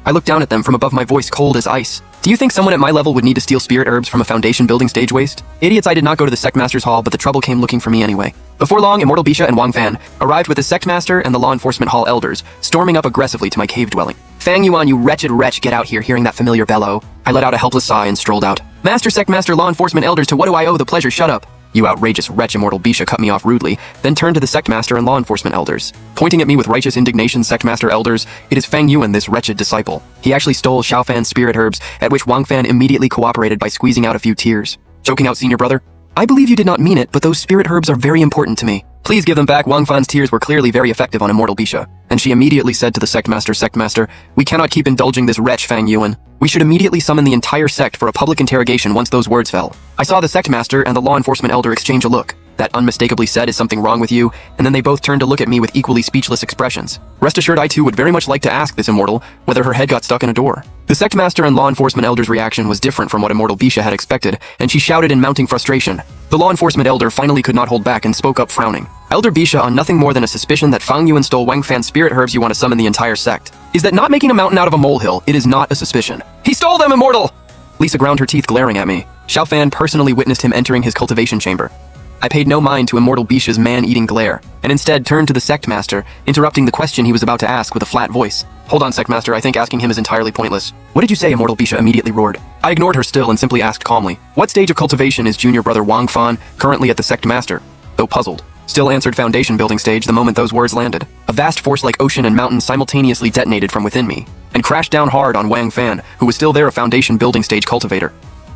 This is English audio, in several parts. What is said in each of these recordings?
I looked down at them from above, my voice cold as ice. Do you think someone at my level would need to steal spirit herbs from a Foundation building stage waste? Idiots, I did not go to the Sectmaster's Hall, but the trouble came looking for me anyway. Before long, Immortal Bisha and Wang Fan arrived with the Sectmaster and the Law Enforcement Hall elders, storming up aggressively to my cave dwelling. Fang Yuan, you wretched wretch, get out here. Hearing that familiar bellow, I let out a helpless sigh and strolled out. Master, Sectmaster, Law Enforcement elders, to what do I owe the pleasure? Shut up. You outrageous wretch, Immortal Bisha cut me off rudely, then turned to the Sectmaster and Law Enforcement elders. Pointing at me with righteous indignation, Sectmaster elders, it is Fang Yuan, this wretched disciple. He actually stole Xiao Fan's spirit herbs, at which Wang Fan immediately cooperated by squeezing out a few tears. Joking out, senior brother? I believe you did not mean it, but those spirit herbs are very important to me. Please give them back. Wang Fan's tears were clearly very effective on Immortal Bisha, and she immediately said to the Sectmaster, we cannot keep indulging this wretch Fang Yuan. We should immediately summon the entire sect for a public interrogation once those words fell. I saw the Sectmaster and the Law Enforcement elder exchange a look that unmistakably said, is something wrong with you? And then they both turned to look at me with equally speechless expressions. Rest assured, I too would very much like to ask this immortal whether her head got stuck in a door. The Sectmaster and Law Enforcement elder's reaction was different from what Immortal Bisha had expected, and she shouted in mounting frustration. The Law Enforcement elder finally could not hold back and spoke up, frowning. Elder Bisha, on nothing more than a suspicion that Fang Yuan stole Wang Fan's spirit herbs, you want to summon the entire sect. Is that not making a mountain out of a molehill? It is not a suspicion. He stole them, Immortal! Lisa ground her teeth, glaring at me. Xiao Fan personally witnessed him entering his cultivation chamber. I paid no mind to Immortal Bisha's man-eating glare, and instead turned to the Sectmaster, interrupting the question he was about to ask with a flat voice. Hold on, Sectmaster, I think asking him is entirely pointless. What did you say? Immortal Bisha immediately roared. I ignored her still and simply asked calmly, what stage of cultivation is junior brother Wang Fan currently at the Sectmaster? Though puzzled, still answered Foundation building stage the moment those words landed. A vast force like ocean and mountain simultaneously detonated from within me, and crashed down hard on Wang Fan, who was still there, a Foundation building stage cultivator.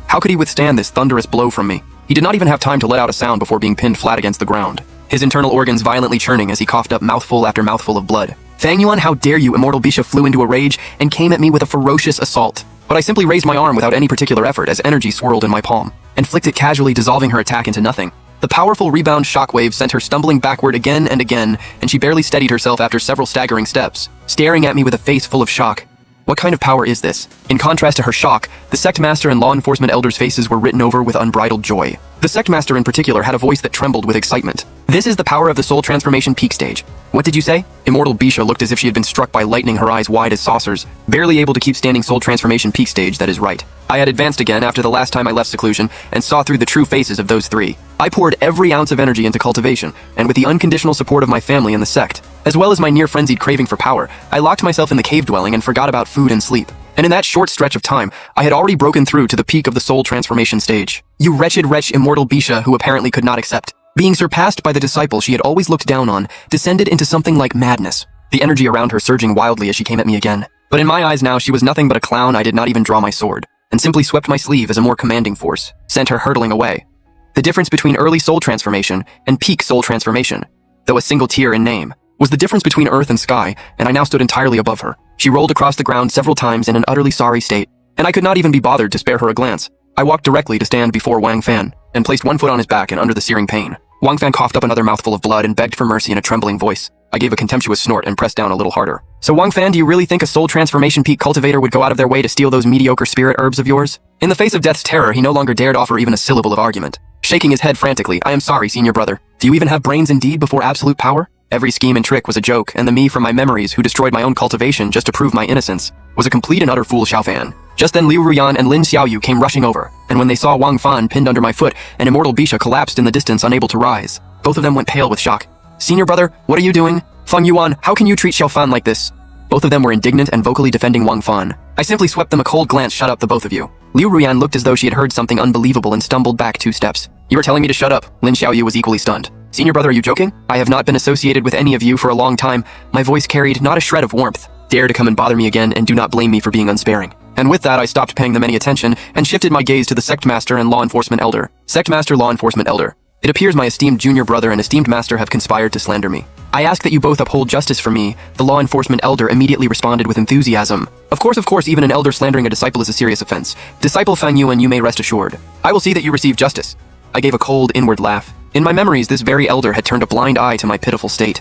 How could he withstand this thunderous blow from me? He did not even have time to let out a sound before being pinned flat against the ground, his internal organs violently churning as he coughed up mouthful after mouthful of blood. Fang Yuan, how dare you? Immortal Bisha flew into a rage and came at me with a ferocious assault. But I simply raised my arm without any particular effort as energy swirled in my palm, and flicked it casually, dissolving her attack into nothing. The powerful rebound shockwave sent her stumbling backward again and again, and she barely steadied herself after several staggering steps, staring at me with a face full of shock. What kind of power is this? In contrast to her shock, the Sectmaster and Law Enforcement elders' faces were written over with unbridled joy. The Sectmaster in particular had a voice that trembled with excitement. This is the power of the Soul Transformation Peak Stage. What did you say? Immortal Bisha looked as if she had been struck by lightning, her eyes wide as saucers, barely able to keep standing. Soul Transformation Peak Stage, that is right. I had advanced again after the last time I left seclusion, and saw through the true faces of those three. I poured every ounce of energy into cultivation, and with the unconditional support of my family and the sect, as well as my near-frenzied craving for power, I locked myself in the cave dwelling and forgot about food and sleep. And in that short stretch of time, I had already broken through to the peak of the Soul Transformation Stage. You wretched wretch, Immortal Bisha, who apparently could not accept being surpassed by the disciple she had always looked down on, descended into something like madness, the energy around her surging wildly as she came at me again. But in my eyes now, she was nothing but a clown. I did not even draw my sword, and simply swept my sleeve as a more commanding force sent her hurtling away. The difference between early soul transformation and peak soul transformation, though a single tier in name, was the difference between earth and sky, and I now stood entirely above her. She rolled across the ground several times in an utterly sorry state, and I could not even be bothered to spare her a glance. I walked directly to stand before Wang Fan, and placed one foot on his back and under the searing pain. Wang Fan coughed up another mouthful of blood and begged for mercy in a trembling voice. I gave a contemptuous snort and pressed down a little harder. So Wang Fan, do you really think a soul transformation peak cultivator would go out of their way to steal those mediocre spirit herbs of yours? In the face of death's terror, he no longer dared offer even a syllable of argument. Shaking his head frantically, I am sorry, senior brother. Do you even have brains indeed before absolute power? Every scheme and trick was a joke, and the me from my memories who destroyed my own cultivation just to prove my innocence was a complete and utter fool. Xiao Fan. Just then Liu Ruyan and Lin Xiaoyu came rushing over, and when they saw Wang Fan pinned under my foot and Immortal Bisha collapsed in the distance unable to rise, both of them went pale with shock. Senior brother, what are you doing? Feng Yuan, how can you treat Xiao Fan like this? Both of them were indignant and vocally defending Wang Fan. I simply swept them a cold glance. Shut up, the both of you. Liu Ruyan looked as though she had heard something unbelievable and stumbled back 2 steps. You are telling me to shut up? Lin Xiaoyu was equally stunned. Senior brother, are you joking? I have not been associated with any of you for a long time. My voice carried not a shred of warmth. Dare to come and bother me again, and do not blame me for being unsparing. And with that, I stopped paying them any attention and shifted my gaze to the Sectmaster and Law Enforcement Elder. Sectmaster, Law Enforcement Elder. It appears my esteemed junior brother and esteemed master have conspired to slander me. I ask that you both uphold justice for me. The Law Enforcement Elder immediately responded with enthusiasm. Of course, even an elder slandering a disciple is a serious offense. Disciple Fang Yuan, you may rest assured. I will see that you receive justice. I gave a cold, inward laugh. In my memories, this very elder had turned a blind eye to my pitiful state.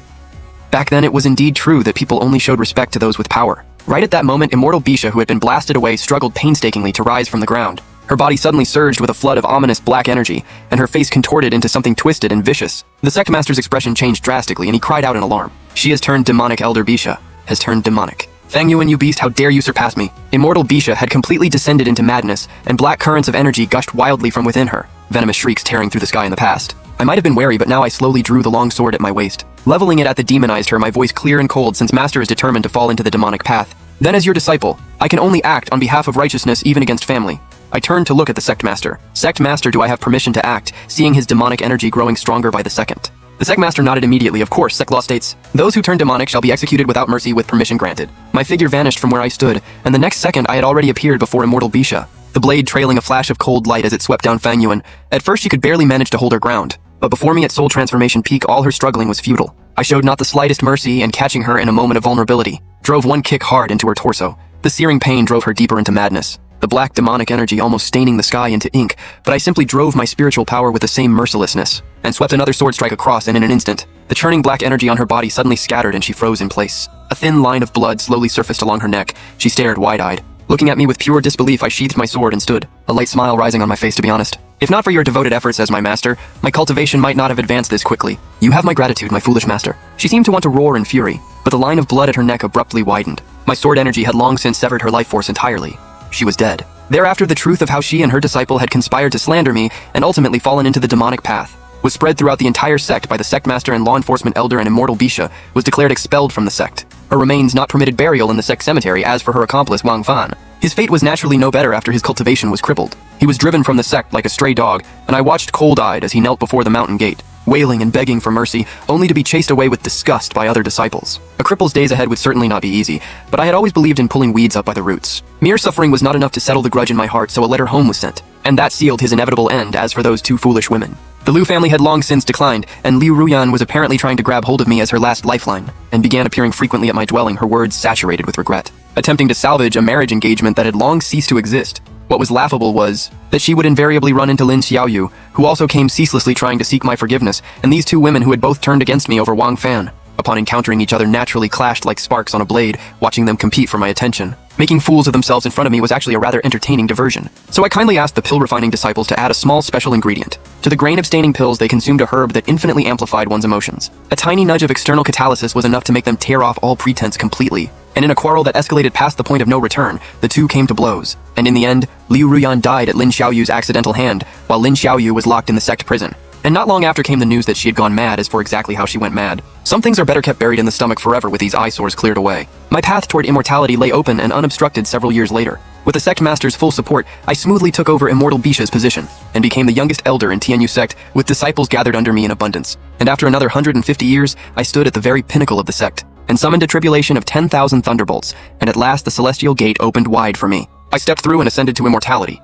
Back then, it was indeed true that people only showed respect to those with power. Right at that moment, Immortal Bisha, who had been blasted away, struggled painstakingly to rise from the ground. Her body suddenly surged with a flood of ominous black energy, and her face contorted into something twisted and vicious. The Sectmaster's expression changed drastically, and he cried out in alarm. She has turned demonic. Elder Bisha has turned demonic. Fang Yuan, you beast, how dare you surpass me? Immortal Bisha had completely descended into madness, and black currents of energy gushed wildly from within her, venomous shrieks tearing through the sky in the past. I might have been wary, but now I slowly drew the long sword at my waist. Leveling it at the demonized her, my voice clear and cold, since Master is determined to fall into the demonic path. Then as your disciple, I can only act on behalf of righteousness even against family. I turned to look at the Sect Master. Sect Master, do I have permission to act, seeing his demonic energy growing stronger by the second? The Sect Master nodded immediately. Of course, Sect Law states, those who turn demonic shall be executed without mercy with permission granted. My figure vanished from where I stood, and the next second I had already appeared before Immortal Bisha, the blade trailing a flash of cold light as it swept down Fang Yuan. At first she could barely manage to hold her ground, but before me at soul transformation peak, all her struggling was futile. I showed not the slightest mercy, and catching her in a moment of vulnerability, drove one kick hard into her torso. The searing pain drove her deeper into madness, the black demonic energy almost staining the sky into ink, but I simply drove my spiritual power with the same mercilessness, and swept another sword strike across, and in an instant, the churning black energy on her body suddenly scattered and she froze in place. A thin line of blood slowly surfaced along her neck. She stared wide-eyed. Looking at me with pure disbelief, I sheathed my sword and stood, a light smile rising on my face, to be honest. If not for your devoted efforts as my master, my cultivation might not have advanced this quickly. You have my gratitude, my foolish master. She seemed to want to roar in fury, but the line of blood at her neck abruptly widened. My sword energy had long since severed her life force entirely. She was dead. Thereafter, the truth of how she and her disciple had conspired to slander me and ultimately fallen into the demonic path was spread throughout the entire sect by the sect master and law enforcement elder, and Immortal Bisha was declared expelled from the sect. Her remains not permitted burial in the sect cemetery. As for her accomplice, Wang Fan, his fate was naturally no better after his cultivation was crippled. He was driven from the sect like a stray dog, and I watched cold-eyed as he knelt before the mountain gate, wailing and begging for mercy, only to be chased away with disgust by other disciples. A cripple's days ahead would certainly not be easy, but I had always believed in pulling weeds up by the roots. Mere suffering was not enough to settle the grudge in my heart, so a letter home was sent, and that sealed his inevitable end. As for those two foolish women, the Liu family had long since declined, and Liu Ruyan was apparently trying to grab hold of me as her last lifeline, and began appearing frequently at my dwelling, her words saturated with regret, attempting to salvage a marriage engagement that had long ceased to exist. What was laughable was that she would invariably run into Lin Xiaoyu, who also came ceaselessly trying to seek my forgiveness, and these two women who had both turned against me over Wang Fan, upon encountering each other, naturally clashed like sparks on a blade, watching them compete for my attention. Making fools of themselves in front of me was actually a rather entertaining diversion. So I kindly asked the pill-refining disciples to add a small special ingredient. To the grain-abstaining pills, they consumed a herb that infinitely amplified one's emotions. A tiny nudge of external catalysis was enough to make them tear off all pretense completely. And in a quarrel that escalated past the point of no return, the two came to blows. And in the end, Liu Ruyan died at Lin Xiaoyu's accidental hand, while Lin Xiaoyu was locked in the sect prison. And not long after came the news that she had gone mad. As for exactly how she went mad, some things are better kept buried in the stomach forever with these eyesores cleared away. My path toward immortality lay open and unobstructed several years later. With the sect master's full support, I smoothly took over Immortal Bisha's position, and became the youngest elder in Tianyu sect, with disciples gathered under me in abundance. And after another 150 years, I stood at the very pinnacle of the sect, and summoned a tribulation of 10,000 thunderbolts, and at last the celestial gate opened wide for me. I stepped through and ascended to immortality.